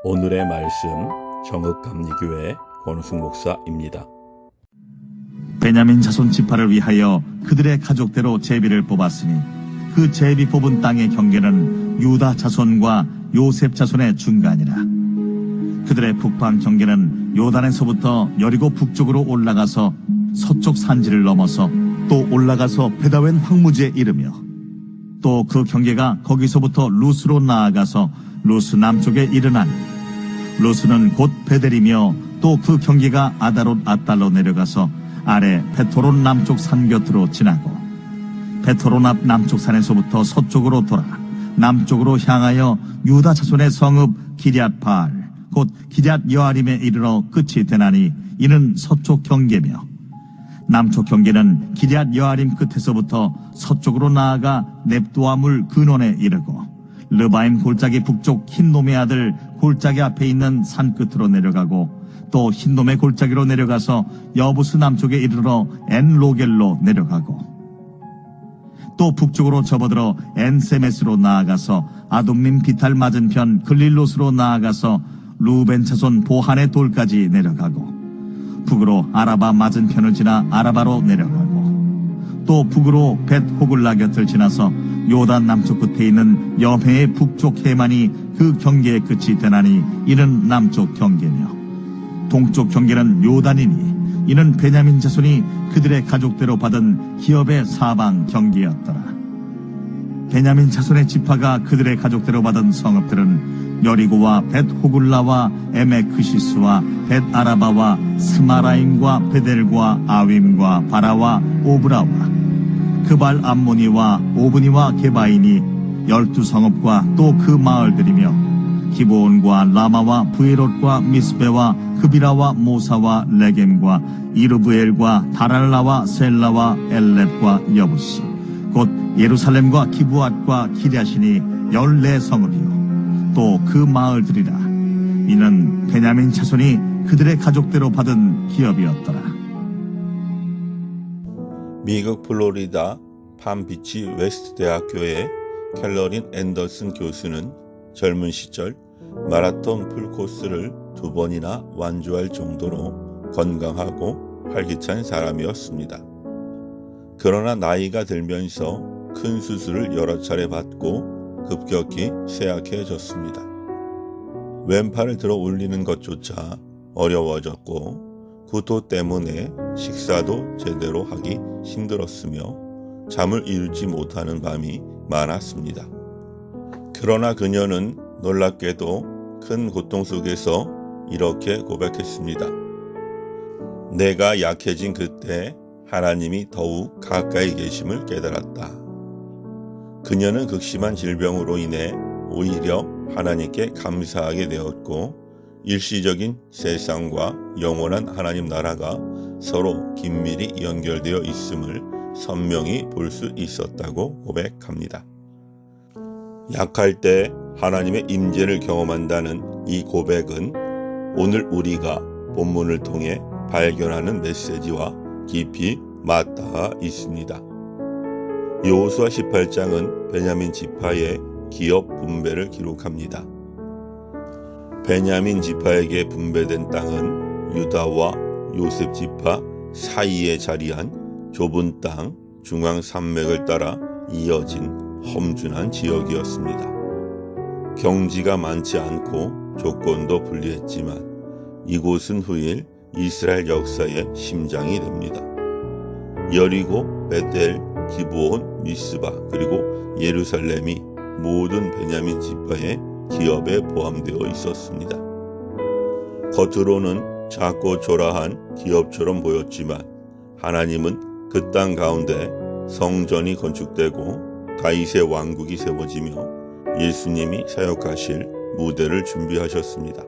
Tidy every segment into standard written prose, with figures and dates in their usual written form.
오늘의 말씀 정읍감리교회 권우승 목사입니다. 베냐민 자손 지파를 위하여 그들의 가족대로 제비를 뽑았으니 그 제비 뽑은 땅의 경계는 유다 자손과 요셉 자손의 중간이라. 그들의 북방 경계는 요단에서부터 여리고 북쪽으로 올라가서 서쪽 산지를 넘어서 또 올라가서 베다웬 황무지에 이르며 또 그 경계가 거기서부터 루스로 나아가서 루스 남쪽에 이르나니 루스는 곧 베델이며 또 그 경계가 아다롯 아달로 내려가서 아래 베토론 남쪽 산 곁으로 지나고 베토론 앞 남쪽 산에서부터 서쪽으로 돌아 남쪽으로 향하여 유다 자손의 성읍 기럇 바알 곧 기럇 여아림에 이르러 끝이 되나니 이는 서쪽 경계며 남쪽 경계는 기럇 여아림 끝에서부터 서쪽으로 나아가 넵도아 물 근원에 이르고 르바임 골짜기 북쪽 흰놈의 아들 골짜기 앞에 있는 산 끝으로 내려가고 또 흰놈의 골짜기로 내려가서 여부스 남쪽에 이르러 엔로겔로 내려가고 또 북쪽으로 접어들어 엔세메스로 나아가서 아돔림 기탈 맞은편 글릴롯으로 나아가서 루벤 자손 보한의 돌까지 내려가고 북으로 아라바 맞은편을 지나 아라바로 내려가고 또 북으로 벳 호글라 곁을 지나서 요단 남쪽 끝에 있는 여해의 북쪽 해만이 그 경계의 끝이 되나니 이는 남쪽 경계며 동쪽 경계는 요단이니 이는 베냐민 자손이 그들의 가족대로 받은 기업의 사방 경계였더라. 베냐민 자손의 지파가 그들의 가족대로 받은 성읍들은 여리고와 벳 호글라와 에메크시스와 벳 아라바와 스마라임과 베델과 아윈과 바라와 오브라와 그발 암모니와 오브니와 게바인이 12성읍과 또 그 마을들이며 기브온과 라마와 부에롯과 미스베와 그비라와 모사와 레겜과 이르브엘과 다랄라와 셀라와 엘렙과 여부스 곧 예루살렘과 기브앗과 기랴신이 14성읍이요 또 그 마을들이라. 이는 베냐민 자손이 그들의 가족대로 받은 기업이었더라. 미국 플로리다 팜비치 웨스트 대학교의 캘러린 앤더슨 교수는 젊은 시절 마라톤 풀코스를 2번이나 완주할 정도로 건강하고 활기찬 사람이었습니다. 그러나 나이가 들면서 큰 수술을 여러 차례 받고 급격히 쇠약해졌습니다. 왼팔을 들어 올리는 것조차 어려워졌고 구토 때문에 식사도 제대로 하기 힘들었으며 잠을 이루지 못하는 밤이 많았습니다. 그러나 그녀는 놀랍게도 큰 고통 속에서 이렇게 고백했습니다. 내가 약해진 그때 하나님이 더욱 가까이 계심을 깨달았다. 그녀는 극심한 질병으로 인해 오히려 하나님께 감사하게 되었고 일시적인 세상과 영원한 하나님 나라가 서로 긴밀히 연결되어 있음을 선명히 볼 수 있었다고 고백합니다. 약할 때 하나님의 임재를 경험한다는 이 고백은 오늘 우리가 본문을 통해 발견하는 메시지와 깊이 맞닿아 있습니다. 여호수아 18장은 베냐민 지파의 기업 분배를 기록합니다. 베냐민 지파에게 분배된 땅은 유다와 요셉 지파 사이에 자리한 좁은 땅 중앙 산맥을 따라 이어진 험준한 지역이었습니다. 경지가 많지 않고 조건도 불리했지만 이곳은 후일 이스라엘 역사의 심장이 됩니다. 여리고, 베델, 기브온, 미스바 그리고 예루살렘이 모든 베냐민 지파의 기업에 포함되어 있었습니다. 겉으로는 작고 초라한 기업처럼 보였지만 하나님은 그 땅 가운데 성전이 건축되고 다윗의 왕국이 세워지며 예수님이 사역하실 무대를 준비하셨습니다.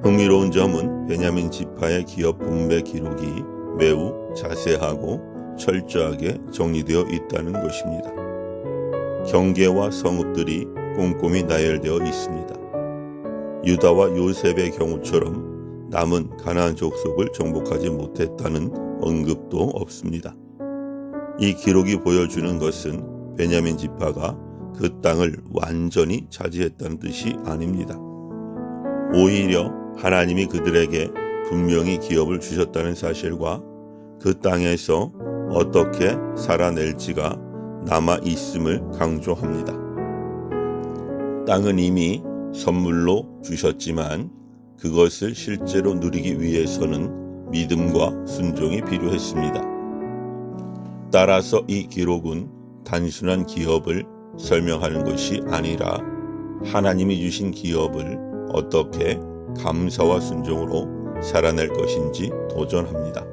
흥미로운 점은 베냐민 지파의 기업 분배 기록이 매우 자세하고 철저하게 정리되어 있다는 것입니다. 경계와 성읍들이 꼼꼼히 나열되어 있습니다. 유다와 요셉의 경우처럼 남은 가나안 족속을 정복하지 못했다는 언급도 없습니다. 이 기록이 보여주는 것은 베냐민 지파가 그 땅을 완전히 차지했다는 뜻이 아닙니다. 오히려 하나님이 그들에게 분명히 기업을 주셨다는 사실과 그 땅에서 어떻게 살아낼지가 남아 있음을 강조합니다. 땅은 이미 선물로 주셨지만 그것을 실제로 누리기 위해서는 믿음과 순종이 필요했습니다. 따라서 이 기록은 단순한 기업을 설명하는 것이 아니라 하나님이 주신 기업을 어떻게 감사와 순종으로 살아낼 것인지 도전합니다.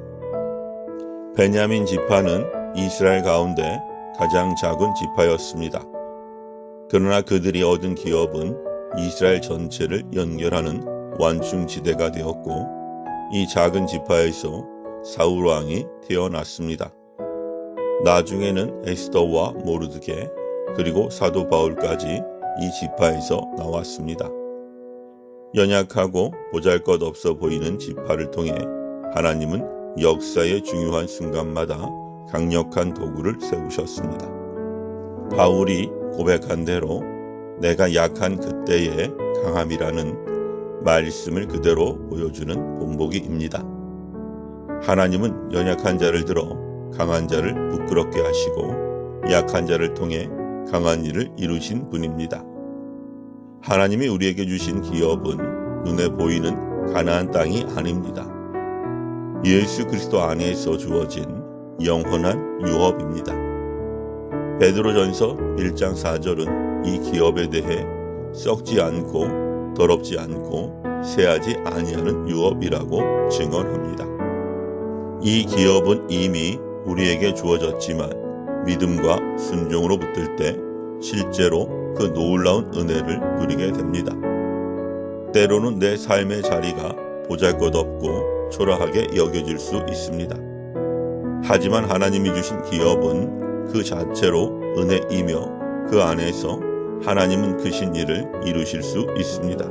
베냐민 지파는 이스라엘 가운데 가장 작은 지파였습니다. 그러나 그들이 얻은 기업은 이스라엘 전체를 연결하는 완충지대가 되었고 이 작은 지파에서 사울 왕이 태어났습니다. 나중에는 에스더와 모르드게 그리고 사도 바울까지 이 지파에서 나왔습니다. 연약하고 보잘것없어 보이는 지파를 통해 하나님은 역사의 중요한 순간마다 강력한 도구를 세우셨습니다. 바울이 고백한 대로 내가 약한 그때의 강함이라는 말씀을 그대로 보여주는 본보기입니다. 하나님은 연약한 자를 들어 강한 자를 부끄럽게 하시고 약한 자를 통해 강한 일을 이루신 분입니다. 하나님이 우리에게 주신 기업은 눈에 보이는 가나안 땅이 아닙니다. 예수 그리스도 안에서 주어진 영원한 유업입니다. 베드로전서 1장 4절은 이 기업에 대해 썩지 않고 더럽지 않고 새하지 아니하는 유업이라고 증언합니다. 이 기업은 이미 우리에게 주어졌지만 믿음과 순종으로 붙들 때 실제로 그 놀라운 은혜를 누리게 됩니다. 때로는 내 삶의 자리가 보잘것없고 초라하게 여겨질 수 있습니다. 하지만 하나님이 주신 기업은 그 자체로 은혜이며 그 안에서 하나님은 크신 일을 이루실 수 있습니다.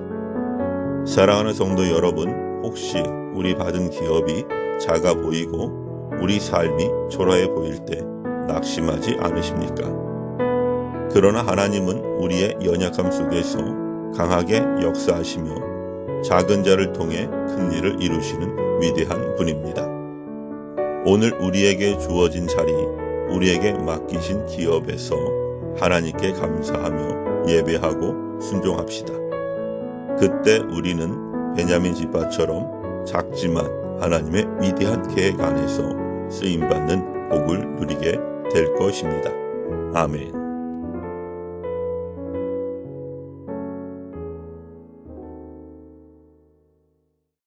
사랑하는 성도 여러분, 혹시 우리 받은 기업이 작아 보이고 우리 삶이 초라해 보일 때 낙심하지 않으십니까? 그러나 하나님은 우리의 연약함 속에서 강하게 역사하시며 작은 자를 통해 큰 일을 이루시는 위대한 분입니다. 오늘 우리에게 주어진 자리, 우리에게 맡기신 기업에서 하나님께 감사하며 예배하고 순종합시다. 그때 우리는 베냐민 지파처럼 작지만 하나님의 위대한 계획 안에서 쓰임받는 복을 누리게 될 것입니다. 아멘.